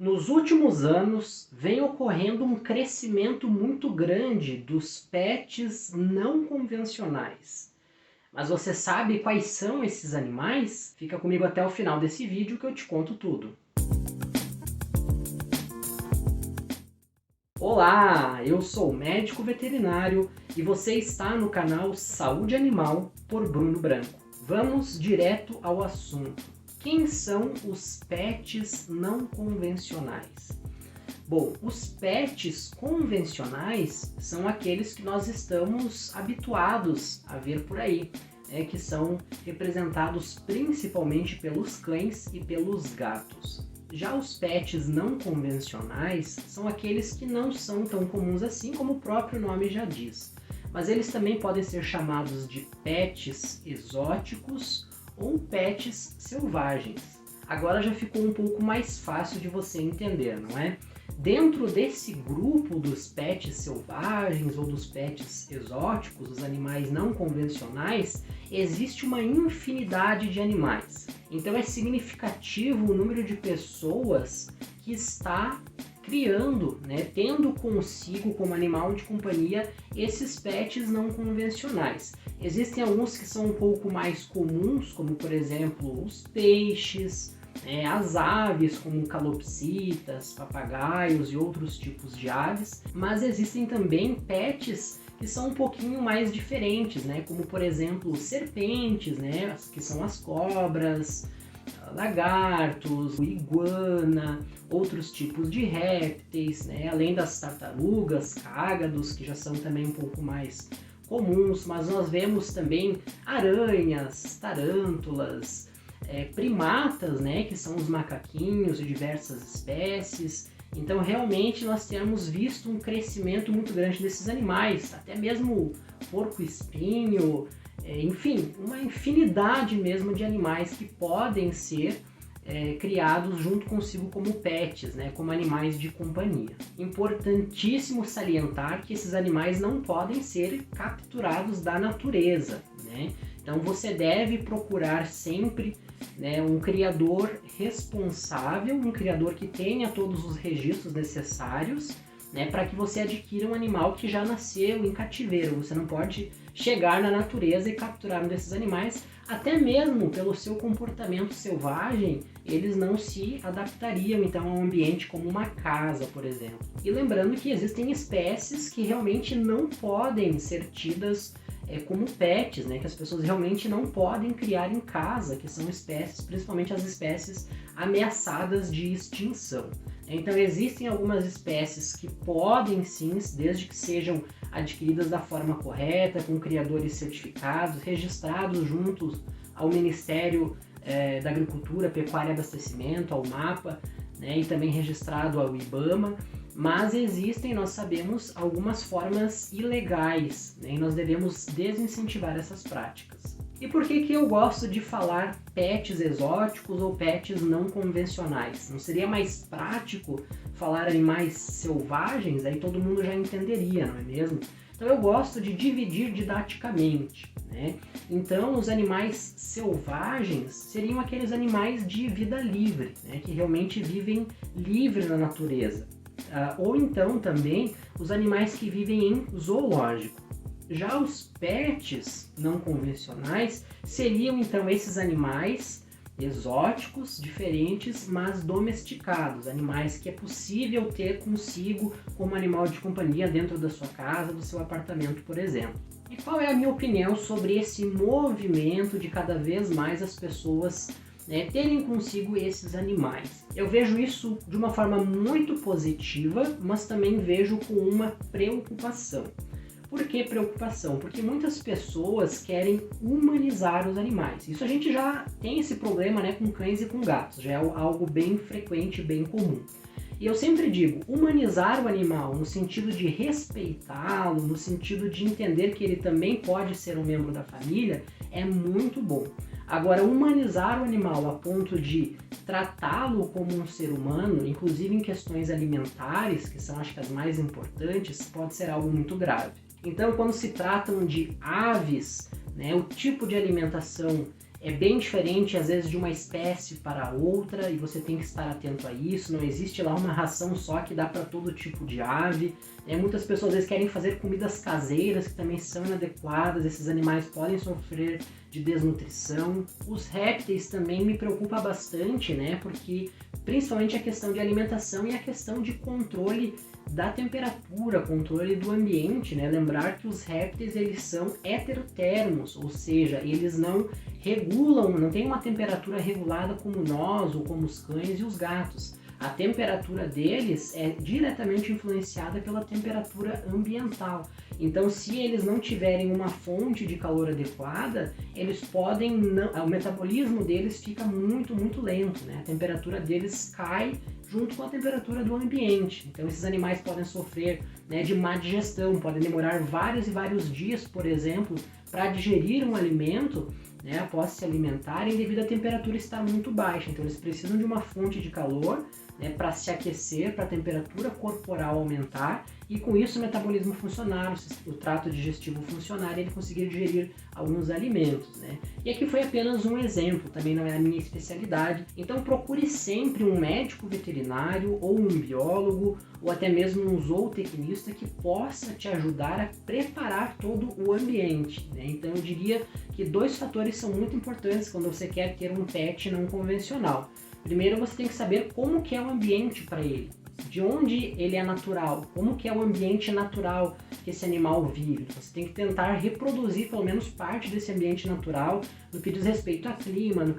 Nos últimos anos, vem ocorrendo um crescimento muito grande dos pets não convencionais. Mas você sabe quais são esses animais? Fica comigo até o final desse vídeo que eu te conto tudo. Olá, eu sou o médico veterinário e você está no canal Saúde Animal por Bruno Branco. Vamos direto ao assunto. Quem são os pets não convencionais? Bom, os pets convencionais são aqueles que nós estamos habituados a ver por aí, que são representados principalmente pelos cães e pelos gatos. Já os pets não convencionais são aqueles que não são tão comuns assim, como o próprio nome já diz. Mas eles também podem ser chamados de pets exóticos ou pets selvagens. Agora já ficou um pouco mais fácil de você entender, não é? Dentro desse grupo dos pets selvagens ou dos pets exóticos, os animais não convencionais, existe uma infinidade de animais. Então é significativo o número de pessoas que está criando, tendo consigo como animal de companhia esses pets não convencionais. Existem alguns que são um pouco mais comuns, como por exemplo os peixes, as aves como calopsitas, papagaios e outros tipos de aves, mas existem também pets que são um pouquinho mais diferentes, como por exemplo serpentes, que são as cobras, lagartos, iguana, outros tipos de répteis, além das tartarugas, cágados, que já são também um pouco mais comuns, mas nós vemos também aranhas, tarântulas, primatas, que são os macaquinhos de diversas espécies. Então realmente nós temos visto um crescimento muito grande desses animais, até mesmo porco-espinho, enfim, uma infinidade mesmo de animais que podem ser criados junto consigo como pets, como animais de companhia. Importantíssimo salientar que esses animais não podem ser capturados da natureza, Então você deve procurar sempre um criador responsável, um criador que tenha todos os registros necessários, para que você adquira um animal que já nasceu em cativeiro. Você não pode chegar na natureza e capturar um desses animais, até mesmo pelo seu comportamento selvagem, eles não se adaptariam então a um ambiente como uma casa, por exemplo. E lembrando que existem espécies que realmente não podem ser tidas como pets, que as pessoas realmente não podem criar em casa, que são espécies, principalmente as espécies ameaçadas de extinção. Então existem algumas espécies que podem sim, desde que sejam adquiridas da forma correta, com criadores certificados, registrados juntos ao Ministério da Agricultura, Pecuária e Abastecimento, ao MAPA, e também registrado ao IBAMA. Mas existem, nós sabemos, algumas formas ilegais, e nós devemos desincentivar essas práticas. E por que eu gosto de falar pets exóticos ou pets não convencionais? Não seria mais prático falar animais selvagens? Aí todo mundo já entenderia, não é mesmo? Então eu gosto de dividir didaticamente, Então os animais selvagens seriam aqueles animais de vida livre, que realmente vivem livre na natureza. Ou então também os animais que vivem em zoológico. Já os pets não convencionais seriam então esses animais exóticos, diferentes, mas domesticados, animais que é possível ter consigo como animal de companhia dentro da sua casa, do seu apartamento, por exemplo. E qual é a minha opinião sobre esse movimento de cada vez mais as pessoas terem consigo esses animais? Eu vejo isso de uma forma muito positiva, mas também vejo com uma preocupação. Por que preocupação? Porque muitas pessoas querem humanizar os animais. Isso a gente já tem esse problema com cães e com gatos, já é algo bem frequente, bem comum. E eu sempre digo, humanizar o animal no sentido de respeitá-lo, no sentido de entender que ele também pode ser um membro da família, é muito bom. Agora, humanizar o animal a ponto de tratá-lo como um ser humano, inclusive em questões alimentares, que são acho que as mais importantes, pode ser algo muito grave. Então, quando se tratam de aves, o tipo de alimentação é bem diferente, às vezes, de uma espécie para outra, e você tem que estar atento a isso. Não existe lá uma ração só que dá para todo tipo de ave. Muitas pessoas, às vezes, querem fazer comidas caseiras, que também são inadequadas. Esses animais podem sofrer de desnutrição. Os répteis também me preocupa bastante, né? Porque, principalmente, a questão de alimentação e a questão de controle da temperatura, controle do ambiente, né? Lembrar que os répteis, eles são heterotermos, ou seja, eles não regulam, não tem uma temperatura regulada como nós, ou como os cães e os gatos. A temperatura deles é diretamente influenciada pela temperatura ambiental. Então, se eles não tiverem uma fonte de calor adequada, eles podem o metabolismo deles fica muito lento, né? A temperatura deles cai junto com a temperatura do ambiente. Então, esses animais podem sofrer, né, de má digestão, podem demorar vários e vários dias, por exemplo, para digerir um alimento, né, após se alimentarem, devido à temperatura estar muito baixa. Então, eles precisam de uma fonte de calor, né, para se aquecer, para a temperatura corporal aumentar, e com isso o metabolismo funcionar, o trato digestivo funcionar e ele conseguir digerir alguns alimentos, né? E aqui foi apenas um exemplo, também não é a minha especialidade. Então procure sempre um médico veterinário ou um biólogo ou até mesmo um zootecnista que possa te ajudar a preparar todo o ambiente, né? Então eu diria que 2 fatores são muito importantes quando você quer ter um pet não convencional. Primeiro, você tem que saber como que é o ambiente para ele, de onde ele é natural, como que é o ambiente natural que esse animal vive. Você tem que tentar reproduzir pelo menos parte desse ambiente natural no que diz respeito a clima, no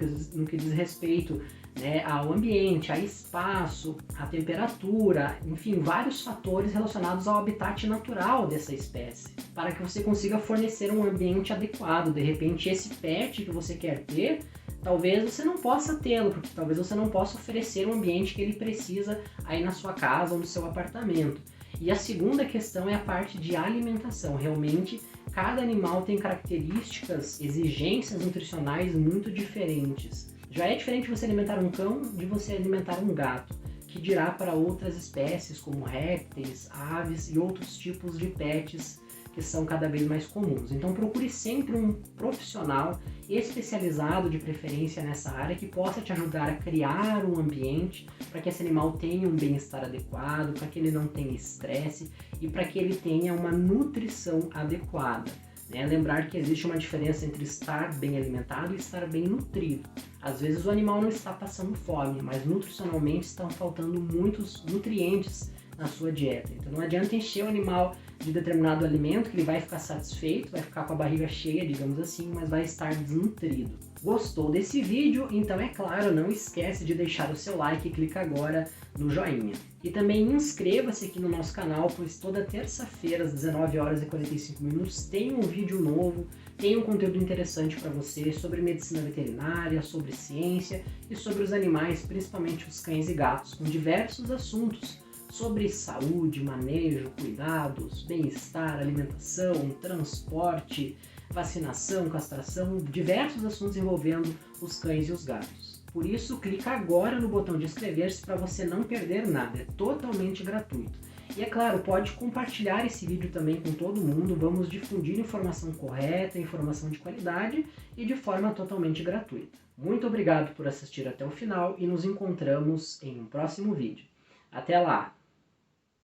que diz respeito, né, ao ambiente, a espaço, a temperatura, enfim, vários fatores relacionados ao habitat natural dessa espécie, para que você consiga fornecer um ambiente adequado. De repente, esse pet que você quer ter, talvez você não possa tê-lo, porque talvez você não possa oferecer o ambiente que ele precisa aí na sua casa ou no seu apartamento. E a segunda questão é a parte de alimentação. Realmente, cada animal tem características, exigências nutricionais muito diferentes. Já é diferente você alimentar um cão de você alimentar um gato, que dirá para outras espécies como répteis, aves e outros tipos de pets que são cada vez mais comuns. Então procure sempre um profissional especializado, de preferência nessa área, que possa te ajudar a criar um ambiente para que esse animal tenha um bem-estar adequado, para que ele não tenha estresse e para que ele tenha uma nutrição adequada. Lembrar que existe uma diferença entre estar bem alimentado e estar bem nutrido. Às vezes o animal não está passando fome, mas nutricionalmente estão faltando muitos nutrientes na sua dieta. Então não adianta encher o animal de determinado alimento que ele vai ficar satisfeito, vai ficar com a barriga cheia, digamos assim, mas vai estar desnutrido. Gostou desse vídeo? Então é claro, não esquece de deixar o seu like e clica agora no joinha. E também inscreva-se aqui no nosso canal, pois toda terça-feira às 19h45 tem um vídeo novo, tem um conteúdo interessante para você sobre medicina veterinária, sobre ciência e sobre os animais, principalmente os cães e gatos, com diversos assuntos sobre saúde, manejo, cuidados, bem-estar, alimentação, transporte, vacinação, castração, diversos assuntos envolvendo os cães e os gatos. Por isso, clica agora no botão de inscrever-se para você não perder nada, é totalmente gratuito. E é claro, pode compartilhar esse vídeo também com todo mundo, vamos difundir informação correta, informação de qualidade e de forma totalmente gratuita. Muito obrigado por assistir até o final e nos encontramos em um próximo vídeo. Até lá!